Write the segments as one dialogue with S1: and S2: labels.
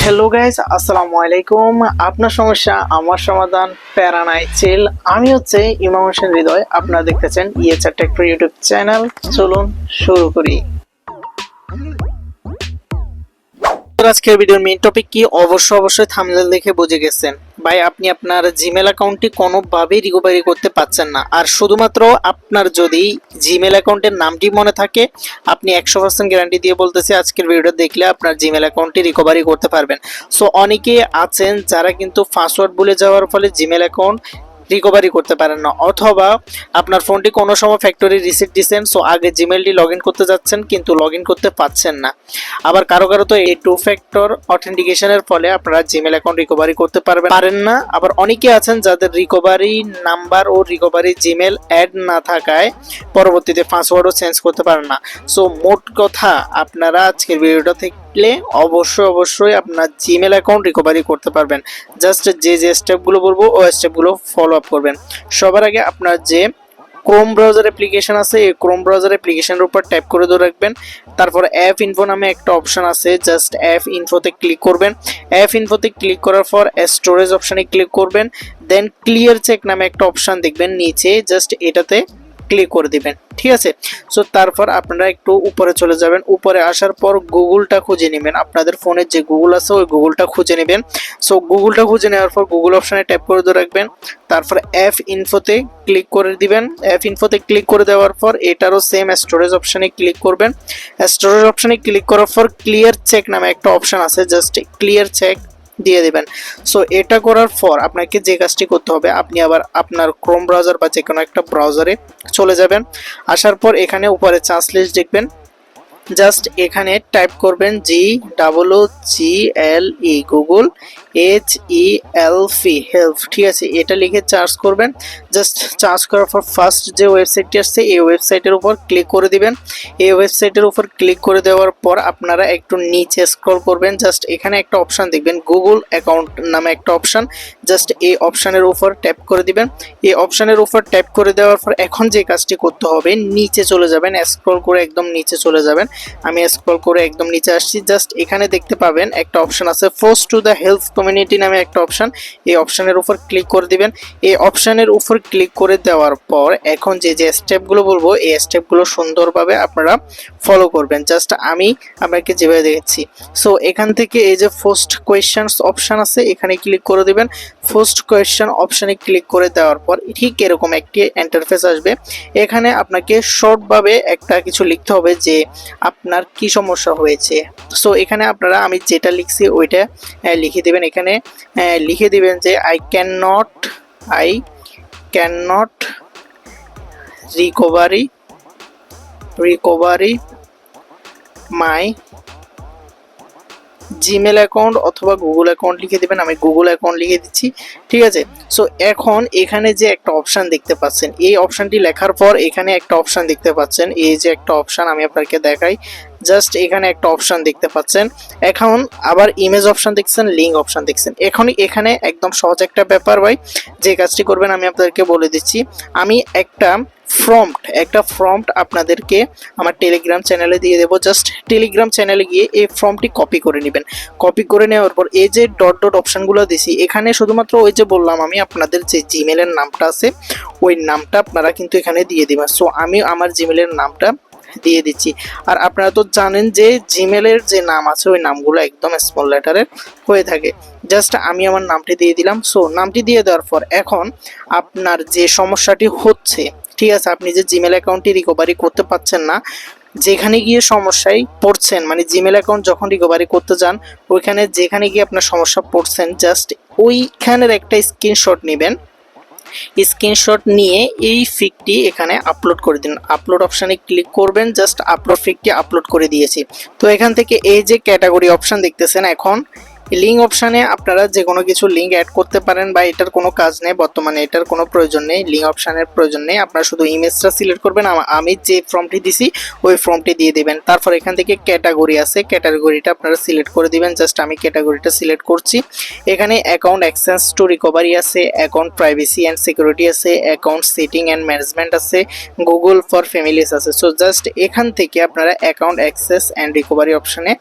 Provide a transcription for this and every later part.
S1: Hello guys, আসসালামু আলাইকুম। আপনার সমস্যা আমার সমাধান, প্যারা নাই চিল। আমি হচ্ছে ইমাম হোসেন হৃদয়। আপনারা দেখতেছেন ইএচআর টেক ইউটিউব চ্যানেল। চলুন শুরু করি। আজকের ভিডিওর মেইন টপিক কি অবশ্যই থাম্বনেল দেখে বুঝে গেছেন। ভাই, আপনি আপনার জিমেল অ্যাকাউন্টটি কোনোভাবেই রিকভারি করতে পারছেন না। আর শুধুমাত্র আপনার যদি জিমেল অ্যাকাউন্টের নামটি মনে থাকে, আপনি 100% গ্যারান্টি দিয়ে বলতেছি আজকের ভিডিওটা দেখলে আপনার জিমেল অ্যাকাউন্টটি রিকভারি করতে পারবেন। সো অনেকে আছেন যারা কিন্তু পাসওয়ার্ড ভুলে যাওয়ার ফলে জিমেল অ্যাকাউন্ট রিকভারি করতে পারেন না, অথবা আপনার ফোনটি কোনো সময় ফ্যাক্টরি রিসেট দিচ্ছেন, সো আগে জিমেলটি লগ ইন করতে যাচ্ছেন কিন্তু লগ ইন করতে পারছেন না। আবার কারো তো এই 2 ফ্যাক্টর অথেন্টিকেশনের ফলে আপনারা জিমেল অ্যাকাউন্ট রিকভারি করতে পারেন না। আবার অনেকে আছেন যাদের রিকভারি নাম্বার ও রিকভারি জিমেল অ্যাড না থাকায় পরবর্তীতে পাসওয়ার্ডও চেঞ্জ করতে পারেন না। সো মোট কথা, আপনারা আজকের ভিডিওটা দেখলে অবশ্যই আপনার জিমেল অ্যাকাউন্ট রিকভারি করতে পারবেন। জাস্ট যে স্টেপগুলো বলবো ওই স্টেপগুলো ফলো আপ করবেন। সবার আগে আপনার যে ক্রোম ব্রাউজার অ্যাপ্লিকেশন আছে, এই ক্রোম ব্রাউজার অ্যাপ্লিকেশনের উপর ট্যাপ করে ধরে রাখবেন। তারপর অ্যাপ ইনফো নামে একটা অপশন আছে, জাস্ট অ্যাপ ইনফোতে ক্লিক করবেন। অ্যাপ ইনফোতে ক্লিক করার পর স্টোরেজ অপশানে ক্লিক করবেন। দেন ক্লিয়ার চেক নামে একটা অপশন দেখবেন নিচে, জাস্ট এটাতে ক্লিক করে দিবেন। ঠিক আছে। সো তারপর আপনারা একটু উপরে চলে যাবেন। উপরে আসার পর গুগলটা খুঁজে নেবেন। আপনাদের ফোনের যে গুগল আছে ওই গুগলটা খুঁজে নেবেন। সো গুগলটা খুঁজে নেওয়ার পর গুগল অপশানে ট্যাপ করে ধরে রাখবেন। তারপর অ্যাপ ইনফোতে ক্লিক করে দিবেন। অ্যাপ ইনফোতে ক্লিক করে দেওয়ার পর এটারও সেম স্টোরেজ অপশানে ক্লিক করবেন। স্টোরেজ অপশানে ক্লিক করার পর ক্লিয়ার চেক নামে একটা অপশান আছে, জাস্ট ক্লিয়ার চেক দিয়ে দিবেন। সো এটা করার পর আপনাকে যে কাজটি করতে হবে, আপনি আবার আপনার ক্রোম ব্রাউজার বা যে কোনো একটা ব্রাউজারে চলে যাবেন। আসার পর এখানে উপরে চান্স লিস্ট দেখবেন, জাস্ট এখানে টাইপ করবেন GOOGLE গুগল HELP হেল্প। ঠিক আছে, এটা লিখে চার্জ করবেন। জাস্ট চার্জ করার পর ফার্স্ট যে ওয়েবসাইটটি আসছে এই ওয়েবসাইটের উপর ক্লিক করে দিবেন। এই ওয়েবসাইটের উপর ক্লিক করে দেওয়ার পর আপনারা একটু নিচে স্ক্রল করবেন। জাস্ট এখানে একটা অপশান দেখবেন গুগল অ্যাকাউন্ট নামে একটা অপশান, জাস্ট এই অপশানের উপর ট্যাপ করে দিবেন। এই অপশানের উপর ট্যাপ করে দেওয়ার পর এখন যে কাজটি করতে হবে, নিচে চলে যাবেন, স্ক্রল করে একদম নিচে চলে যাবেন। আমি স্ক্রল করে একদম নিচে আসছি। জাস্ট এখানে দেখতে পাবেন একটা অপশন আছে post to the help community নামে একটা অপশন। এই অপশনের উপর ক্লিক করে দিবেন। এই অপশনের উপর ক্লিক করে দেওয়ার পর এখন যে স্টেপগুলো বলবো এই স্টেপগুলো সুন্দরভাবে আপনারা ফলো করবেন। জাস্ট আমি আপনাকে যেভাবে দেখেছি। সো এখান থেকে এই যে ফার্স্ট কোয়েশ্চেনস অপশন আছে এখানে ক্লিক করে দিবেন। ফার্স্ট কোয়েশ্চেন অপশনে ক্লিক করে দেওয়ার পর ঠিক এরকম একটি ইন্টারফেস আসবে। এখানে আপনাকে শর্টভাবে একটা কিছু লিখতে হবে যে আপনার কি সমস্যা হয়েছে। সো এখানে আপনারা আমি যেটা লিখছি ওইটা লিখে দিবেন। এখানে লিখে দিবেন যে I can not recovery my Gmail account অথবা গুগল অ্যাকাউন্ট লিখে দেবেন। আমি গুগল অ্যাকাউন্ট লিখে দিচ্ছি। ঠিক আছে। সো এখন এখানে যে একটা অপশান দেখতে পাচ্ছেন, এই অপশানটি লেখার পর এখানে একটা অপশান দেখতে পাচ্ছেন, এই যে একটা অপশান আমি আপনাকে দেখাই। জাস্ট এখানে একটা অপশান দেখতে পাচ্ছেন। এখন আবার ইমেজ অপশান দেখছেন, লিঙ্ক অপশান দেখছেন। এখানে একদম সহজ একটা ব্যাপার ভাই, যে কাজটি করবেন আমি আপনাদেরকে বলে দিচ্ছি। আমি একটা ফর্মট আপনাদেরকে আমার টেলিগ্রাম চ্যানেলে দিয়ে দেবো। জাস্ট টেলিগ্রাম চ্যানেলে গিয়ে এই ফর্মটি কপি করে নেবেন। কপি করে নেওয়ার পর এই যে ডট অপশানগুলো দিছি এখানে শুধুমাত্র ওই যে বললাম আমি আপনাদের যে জিমেলের নামটা আছে ওই নামটা আপনারা কিন্তু এখানে দিয়ে দিবেন। সো আমি আমার জিমেলের নামটা দিয়ে দিচ্ছি। আর আপনারা তো জানেন যে জিমেলের যে নাম আছে ওই নামগুলো একদম স্মল লেটারের হয়ে থাকে। জাস্ট আমি আমার নামটি দিয়ে দিলাম। সো নামটি দিয়ে দেওয়ার পর এখন আপনার যে সমস্যাটি হচ্ছে, ঠিক আছে, আপনি যে জিমেল অ্যাকাউন্টটি রিকভারি করতে পারছেন না, যেখানে গিয়ে সমস্যায় পড়ছেন, মানে জিমেল অ্যাকাউন্ট যখন রিকভারি করতে যান ওইখানে যেখানে গিয়ে আপনার সমস্যা পড়ছেন, জাস্ট ওইখানের একটা স্ক্রিনশট নেবেন। স্ক্রিনশট নিয়ে এই ফিকটি এখানে আপলোড করে দিন। আপলোড অপশানে ক্লিক করবেন। জাস্ট আপলোড ফিকটি আপলোড করে দিয়েছি। তো এখান থেকে এই যে ক্যাটাগরি অপশান দেখতেছেন, এখন লিঙ্ক অপশানে আপনারা যে কোনো কিছু লিঙ্ক অ্যাড করতে পারেন বা এটার কোনো কাজ নেই, বর্তমানে এটার কোনো প্রয়োজন নেই, লিঙ্ক অপশানের প্রয়োজন নেই। আপনারা শুধু ইমেজটা সিলেক্ট করবেন, আমি যে ফর্মটি দিছি ওই ফর্মটি দিয়ে দিবেন। তারপর এখান থেকে ক্যাটাগরি আছে, ক্যাটাগরিটা আপনারা সিলেক্ট করে দিবেন। জাস্ট আমি ক্যাটাগরিটা সিলেক্ট করছি। এখানে অ্যাকাউন্ট অ্যাক্সেস টু রিকভারি আছে, অ্যাকাউন্ট প্রাইভেসি অ্যান্ড সিকিউরিটি আছে, অ্যাকাউন্ট সেটিং অ্যান্ড ম্যানেজমেন্ট আছে, গুগল ফর ফ্যামিলিস আছে। সো জাস্ট এখান থেকে আপনারা অ্যাকাউন্ট অ্যাক্সেস অ্যান্ড রিকভারি অপশানে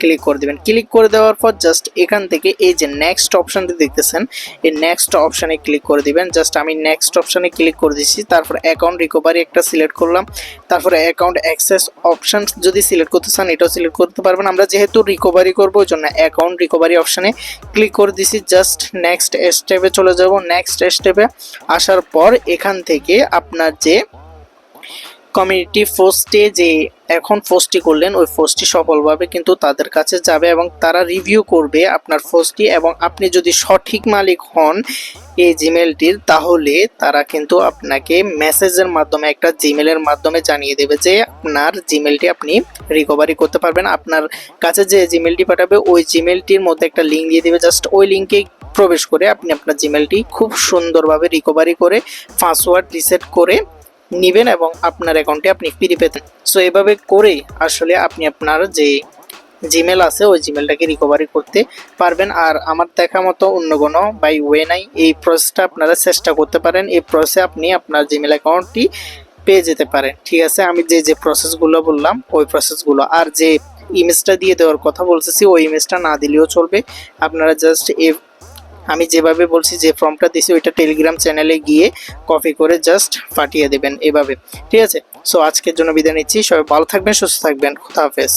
S1: ক্লিক করে দিবেন। ক্লিক করে দেওয়ার পর জাস্ট এখান থেকে এই যে নেক্সট অপশনটি দেখতেছেন, এই নেক্সট অপশানে ক্লিক করে দিবেন। জাস্ট আমি নেক্সট অপশানে ক্লিক করে দিচ্ছি, তারপর অ্যাকাউন্ট রিকভারি একটা সিলেক্ট করলাম, তারপরে অ্যাকাউন্ট অ্যাক্সেস অপশন যদি সিলেক্ট করতে চান এটাও সিলেক্ট করতে পারবেন। আমরা যেহেতু রিকভারি করবো ওই জন্য অ্যাকাউন্ট রিকভারি অপশানে ক্লিক করে দিছি। জাস্ট নেক্সট স্টেপে চলে যাব। নেক্সট স্টেপে আসার পর এখান থেকে আপনার যে কমিউনিটি পোস্টে যে এখন পোস্টটি করলেন ওই পোস্টটি সফলভাবে কিন্তু তাদের কাছে যাবে এবং তারা রিভিউ করবে আপনার পোস্টটি, এবং আপনি যদি সঠিক মালিক হন এই জিমেলটির তাহলে তারা কিন্তু আপনাকে মেসেজের মাধ্যমে একটা জিমেলের মাধ্যমে জানিয়ে দেবে যে আপনার জিমেলটি আপনি রিকভারি করতে পারবেন। আপনার কাছে যে জিমেলটি পাঠাবে ওই জিমেলটির মধ্যে একটা লিঙ্ক দিয়ে দেবে, জাস্ট ওই লিঙ্কে প্রবেশ করে আপনি আপনার জিমেলটি খুব সুন্দরভাবে রিকভারি করে পাসওয়ার্ড রিসেট করে নিবেন এবং আপনার অ্যাকাউন্টে আপনি ফিরে পেতেন। সো এভাবে করেই আসলে আপনি আপনার যে জিমেল আছে ওই জিমেলটাকে রিকভারি করতে পারবেন। আর আমার দেখা মতো অন্য কোনো বাই ওয়ে নাই, এই প্রসেসটা আপনারা চেষ্টা করতে পারেন। এই প্রসেসে আপনি আপনার জিমেল অ্যাকাউন্টটি পেয়ে যেতে পারেন। ঠিক আছে, আমি যে প্রসেসগুলো বললাম ওই প্রসেসগুলো, আর যে ইমেজটা দিয়ে দেওয়ার কথা বলতেছি ওই ইমেজটা না দিলেও চলবে। আপনারা জাস্ট আমি যেভাবে বলছি যে ফর্মটা দিছি ওইটা টেলিগ্রাম চ্যানেলে গিয়ে কপি করে জাস্ট পাঠিয়ে দেবেন এভাবে। ঠিক আছে, সো আজকের জন্য বিদায় নিচ্ছি। সবাই ভালো থাকবেন, সুস্থ থাকবেন, খুদা হাফেজ।